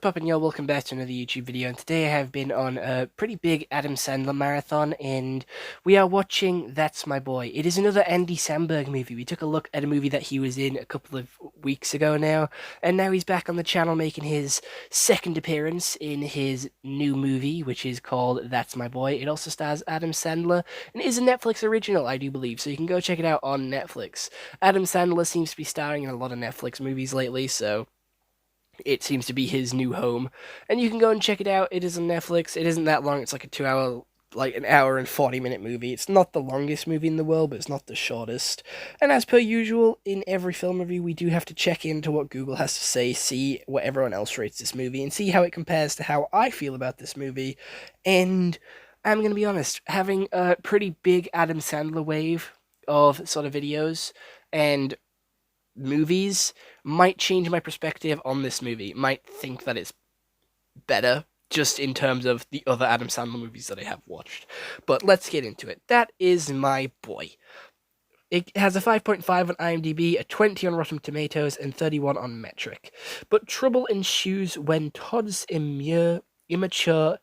poppin', y'all? Welcome back to another YouTube video, and today I have been on a pretty big Adam Sandler marathon, and we are watching That's My Boy. It is another Andy Samberg movie. We took a look at a movie that he was in a couple of weeks ago now, and now he's back on the channel making his second appearance in his new movie, which is called That's My Boy. It also stars Adam Sandler, and it is a Netflix original, I do believe, so you can go check it out on Netflix. Adam Sandler seems to be starring in a lot of Netflix movies lately, so it seems to be his new home, and you can go and check it out. It is on Netflix. It isn't that long. It's like a 2 hour, like an hour and 40-minute movie. It's not the longest movie in the world, but it's not the shortest. And as per usual, in every film review, we do have to check into what Google has to say, see what everyone else rates this movie, and see how it compares to how I feel about this movie. And I'm going to be honest, having a pretty big Adam Sandler wave of sort of videos and movies might change my perspective on this movie. Might think that it's better just in terms of the other Adam Sandler movies that I have watched. But let's get into it. That is My Boy. It has a 5.5 on IMDb, a 20 on Rotten Tomatoes, and 31 on Metric. But trouble ensues when Todd's immature,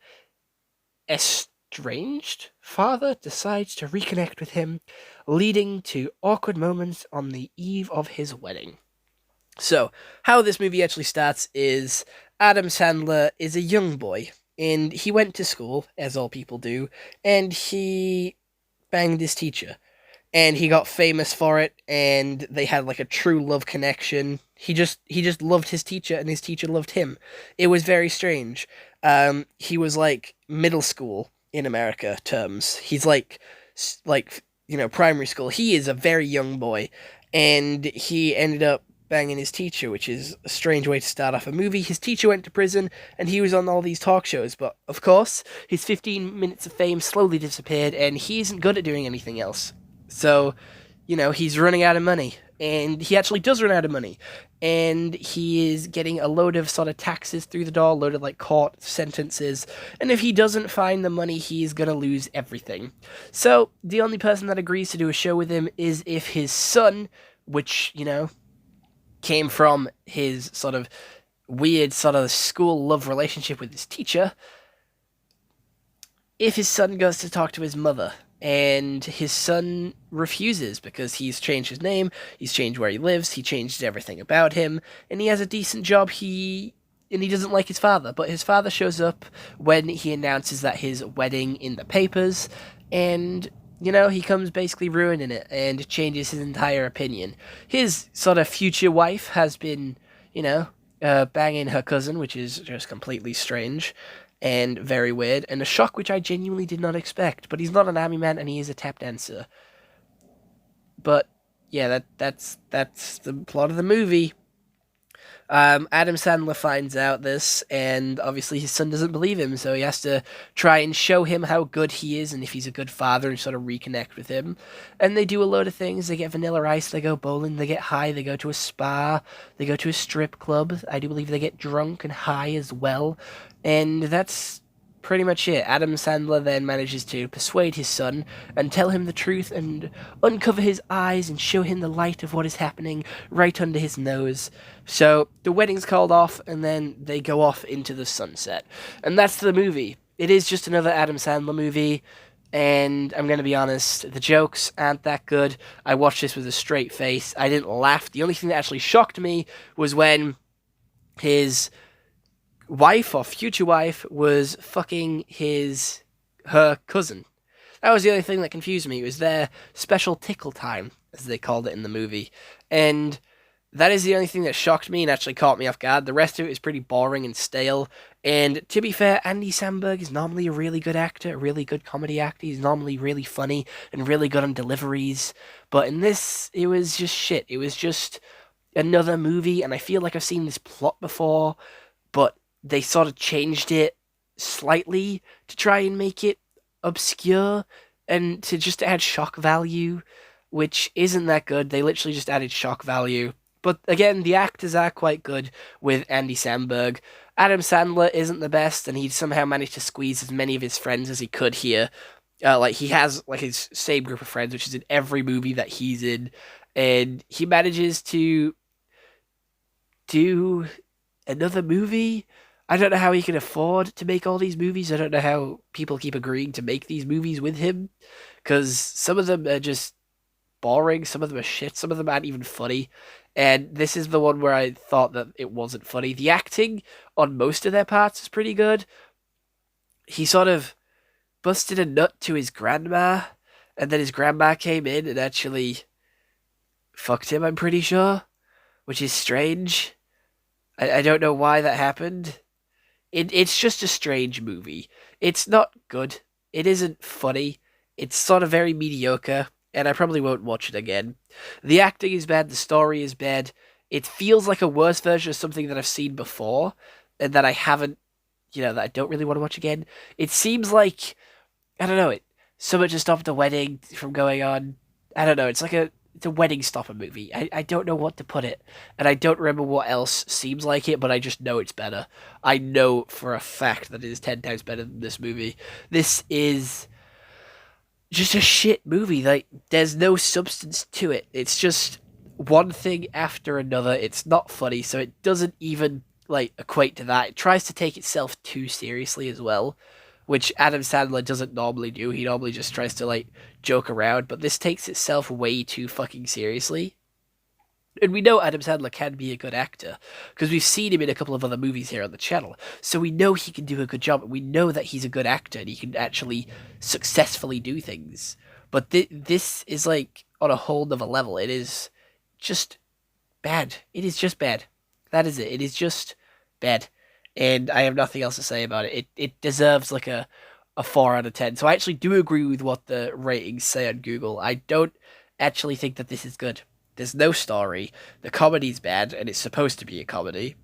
estranged father decides to reconnect with him, leading to awkward moments on the eve of his wedding. So, how this movie actually starts is Adam Sandler is a young boy, and he went to school, as all people do, and he banged his teacher. And he got famous for it, and they had like a true love connection. He just loved his teacher, and his teacher loved him. It was very strange. He was like middle school in America terms. He's like primary school. He is a very young boy, and he ended up banging his teacher, which is a strange way to start off a movie. His teacher went to prison, and he was on all these talk shows, but of course, his 15 minutes of fame slowly disappeared, and he isn't good at doing anything else. So, he's running out of money, and he actually does run out of money, and he is getting a load of sort of taxes through the door, a load of like court sentences, and if he doesn't find the money, he's gonna lose everything. So, the only person that agrees to do a show with him is if his son, which, came from his sort of weird sort of school love relationship with his teacher, if his son goes to talk to his mother, and his son refuses because he's changed his name, he's changed where he lives, he changed everything about him, and he has a decent job, and he doesn't like his father, but his father shows up when he announces that his wedding in the papers, and he comes basically ruining it and changes his entire opinion. His sort of future wife has been, banging her cousin, which is just completely strange and very weird, and a shock which I genuinely did not expect. But he's not an army man, and he is a tap dancer. But yeah, that's the plot of the movie. Adam Sandler finds out this, and obviously his son doesn't believe him, so he has to try and show him how good he is and if he's a good father and sort of reconnect with him. And they do a load of things. They get Vanilla Ice, they go bowling, they get high, they go to a spa, they go to a strip club. I do believe they get drunk and high as well. And that's pretty much it. Adam Sandler then manages to persuade his son and tell him the truth and uncover his eyes and show him the light of what is happening right under his nose. So the wedding's called off, and then they go off into the sunset. And that's the movie. It is just another Adam Sandler movie, and I'm going to be honest, the jokes aren't that good. I watched this with a straight face. I didn't laugh. The only thing that actually shocked me was when his wife or future wife was fucking her cousin. That was the only thing that confused me. It was their special tickle time, as they called it in the movie. And that is the only thing that shocked me and actually caught me off guard. The rest of it is pretty boring and stale. And to be fair, Andy Samberg is normally a really good actor, a really good comedy actor. He's normally really funny and really good on deliveries. But in this, it was just shit. It was just another movie, and I feel like I've seen this plot before, but they sort of changed it slightly to try and make it obscure and to just add shock value, which isn't that good. They literally just added shock value. But again, the actors are quite good with Andy Samberg. Adam Sandler isn't the best, and he somehow managed to squeeze as many of his friends as he could here. He has like his same group of friends, which is in every movie that he's in, and he manages to do another movie. I don't know how he can afford to make all these movies. I don't know how people keep agreeing to make these movies with him, because some of them are just boring, some of them are shit, some of them aren't even funny. And this is the one where I thought that it wasn't funny. The acting on most of their parts is pretty good. He sort of busted a nut to his grandma, and then his grandma came in and actually fucked him, I'm pretty sure, which is strange. I don't know why that happened. It's just a strange movie. It's not good. It isn't funny. It's sort of very mediocre, and I probably won't watch it again. The acting is bad, the story is bad. It feels like a worse version of something that I've seen before, and that I haven't, that I don't really want to watch again. It seems like, I don't know, so much to stop the wedding from going on. I don't know, it's a wedding stopper movie. I don't know what to put it, and I don't remember what else seems like it, but I just know it's better. I know for a fact that it is 10 times better than this movie. This is just a shit movie. Like, there's no substance to it. It's just one thing after another. It's not funny, so it doesn't even like equate to that. It tries to take itself too seriously as well, which Adam Sandler doesn't normally do. He normally just tries to like joke around, but this takes itself way too fucking seriously. And we know Adam Sandler can be a good actor because we've seen him in a couple of other movies here on the channel. So we know he can do a good job, and we know that he's a good actor and he can actually successfully do things. But this is like on a whole nother level. It is just bad. It is just bad. That is it. It is just bad. And I have nothing else to say about it. It deserves like a 4 out of 10. So I actually do agree with what the ratings say on Google. I don't actually think that this is good. There's no story. The comedy's bad, and it's supposed to be a comedy.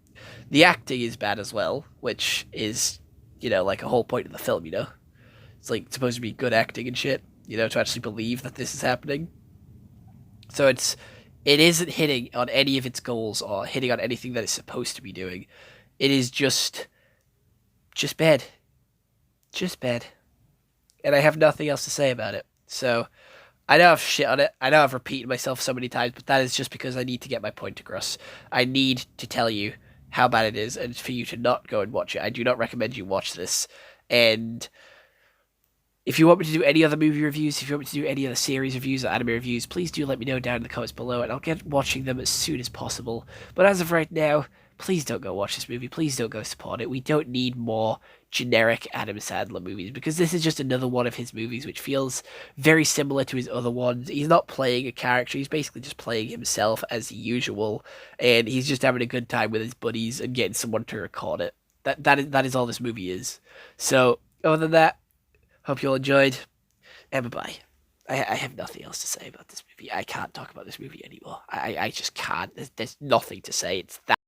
The acting is bad as well, which is, like a whole point of the film. It's like supposed to be good acting and shit, to actually believe that this is happening. So it isn't hitting on any of its goals or hitting on anything that it's supposed to be doing. It is just bad. Just bad. And I have nothing else to say about it. So I know I've shit on it. I know I've repeated myself so many times, but that is just because I need to get my point across. I need to tell you how bad it is and for you to not go and watch it. I do not recommend you watch this. And if you want me to do any other movie reviews, if you want me to do any other series reviews or anime reviews, please do let me know down in the comments below, and I'll get watching them as soon as possible. But as of right now, please don't go watch this movie. Please don't go support it. We don't need more generic Adam Sandler movies, because this is just another one of his movies which feels very similar to his other ones. He's not playing a character. He's basically just playing himself as usual, and he's just having a good time with his buddies and getting someone to record it. That is all this movie is. So, other than that, hope you all enjoyed, and bye-bye. I have nothing else to say about this movie. I can't talk about this movie anymore. I just can't. There's nothing to say. It's that